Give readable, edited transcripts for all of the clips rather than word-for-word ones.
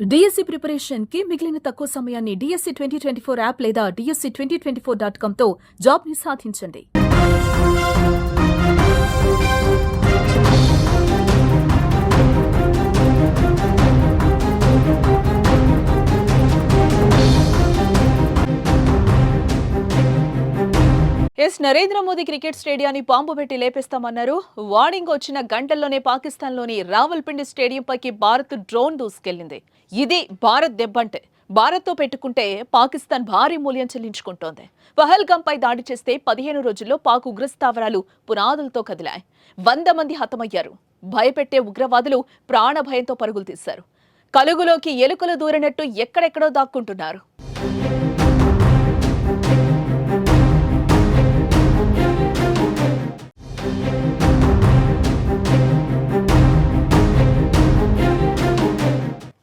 DSC preparation కి మిగిలిన తక్కువ సమయాన్ని డిఎస్సి 2024 యాప్ లేదా DSC2024.com తో జాబ్ ని సాధించండి. నరేంద్ర మోదీ క్రికెట్ స్టేడియాన్ని బాంబు పెట్టి లేపేస్తామన్నారు. వార్నింగ్ వచ్చిన గంటల్లోనే పాకిస్తాన్లోని రావల్పిండి స్టేడియంపైకి భారత్ డ్రోన్ దూసుకెళ్లింది. ఇది భారత్ దెబ్బంటే. భారత్తో పెట్టుకుంటే పాకిస్తాన్ భారీ మూల్యం చెల్లించుకుంటోంది. పహల్గాంపై దాడి చేస్తే 15 రోజుల్లో పాక్ ఉగ్రస్థావరాలు పునాదులతో కదిలాయి. 100 మంది హతమయ్యారు. భయపెట్టే ఉగ్రవాదులు ప్రాణభయంతో పరుగులు తీశారు. కలుగులోకి ఎలుకలు దూరినట్టు ఎక్కడెక్కడో దాక్కుంటున్నారు.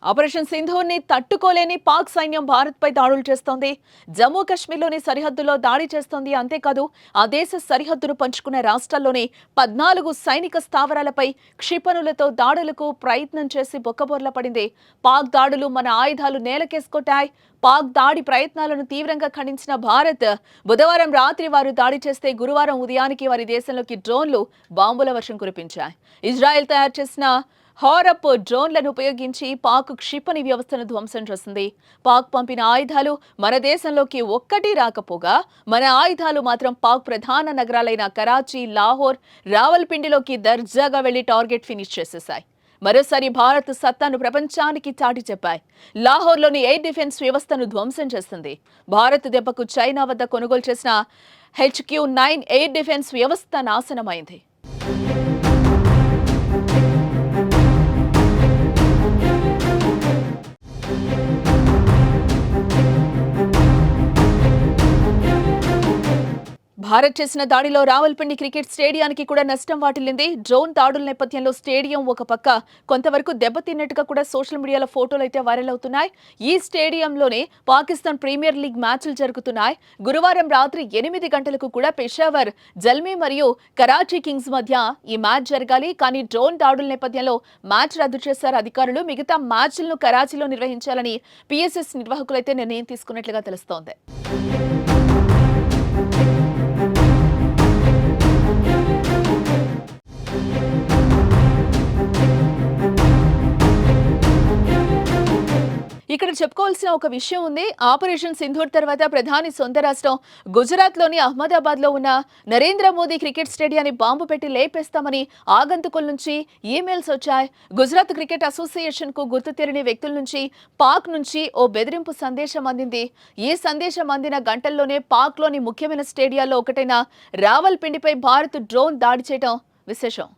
ఆపరేషన్ సింధూర్ని తట్టుకోలేని పాక్ సైన్యం భారత్పై దాడులు చేస్తోంది. జమ్మూ కాశ్మీర్లోని సరిహద్దులో దాడి చేస్తోంది. అంతేకాదు ఆ దేశ సరిహద్దును పంచుకున్న రాష్ట్రాల్లోని 14 సైనిక స్థావరాలపై క్షిపణులతో దాడులకు ప్రయత్నం చేసి బొక్కబోర్ల పడింది. పాక్ దాడులు మన ఆయుధాలు నేలకేసుకొట్టాయి. పాక్ దాడి ప్రయత్నాలను తీవ్రంగా ఖండించిన భారత్ బుధవారం రాత్రి వారు దాడి చేస్తే గురువారం ఉదయానికి వారి దేశంలోకి డ్రోన్లు బాంబుల వర్షం కురిపించాయి. ఇజ్రాయెల్ తయారు చేసిన హారప్ డ్రోన్లను ఉపయోగించి పాక్ క్షిపణి వ్యవస్థను ధ్వంసం చేసింది. పాక్ పంపిన ఆయుధాలు మన దేశంలోకి ఒక్కటి రాకపోగా మన ఆయుధాలు మాత్రం పాక్ ప్రధాన నగరాలైన కరాచీ, లాహోర్, రావల్పిండిలోకి దర్జాగా వెళ్లి టార్గెట్ ఫినిష్ చేసేశాయి. మరోసారి భారత్ సత్తాను ప్రపంచానికి చాటి చెప్పాయి. లాహోర్లోని ఎయిర్ డిఫెన్స్ వ్యవస్థను ధ్వంసం చేసింది. భారత్ దెబ్బకు చైనా వద్ద కొనుగోలు చేసిన HQ-9 ఎయిర్ డిఫెన్స్ వ్యవస్థ నాశనమైంది. భారత్ చేసిన దాడిలో రావల్పిండి క్రికెట్ స్టేడియానికి కూడా నష్టం వాటిల్లింది. డ్రోన్ దాడుల నేపథ్యంలో స్టేడియం ఒక పక్క కొంతవరకు దెబ్బతిన్నట్టుగా కూడా సోషల్ మీడియాలో ఫోటోలు అయితే వైరల్ అవుతున్నాయి. ఈ స్టేడియంలోనే పాకిస్తాన్ ప్రీమియర్ లీగ్ మ్యాచ్లు జరుగుతున్నాయి. గురువారం రాత్రి 8 గంటలకు కూడా పెషావర్, జల్మీ మరియు కరాచీ కింగ్స్ మధ్య ఈ మ్యాచ్ జరగాలి. కానీ డ్రోన్ దాడుల నేపథ్యంలో మ్యాచ్ రద్దు చేశారు అధికారులు. మిగతా మ్యాచ్లను కరాచీలో నిర్వహించాలని PSS నిర్వాహకులైతే నిర్ణయం తీసుకున్నట్లుగా తెలుస్తోంది. ఇక్కడ చెప్పుకోవాల్సిన ఒక విషయం ఉంది. ఆపరేషన్ సింధూర్ తర్వాత ప్రధాని సొంత రాష్ట్రం గుజరాత్లోని అహ్మదాబాద్లో ఉన్న నరేంద్ర మోదీ క్రికెట్ స్టేడియాన్ని బాంబు పెట్టి లేపేస్తామని ఆగంతుకుల నుంచి ఈమెయిల్స్ వచ్చాయి. గుజరాత్ క్రికెట్ అసోసియేషన్కు గుర్తు తెలియని వ్యక్తుల నుంచి పాక్ నుంచి ఓ బెదిరింపు సందేశం అందింది. ఈ సందేశం అందిన గంటల్లోనే పాక్లోని ముఖ్యమైన స్టేడియాల్లో ఒకటైన రావల్పిండిపై భారత్ డ్రోన్ దాడి చేయడం విశేషం.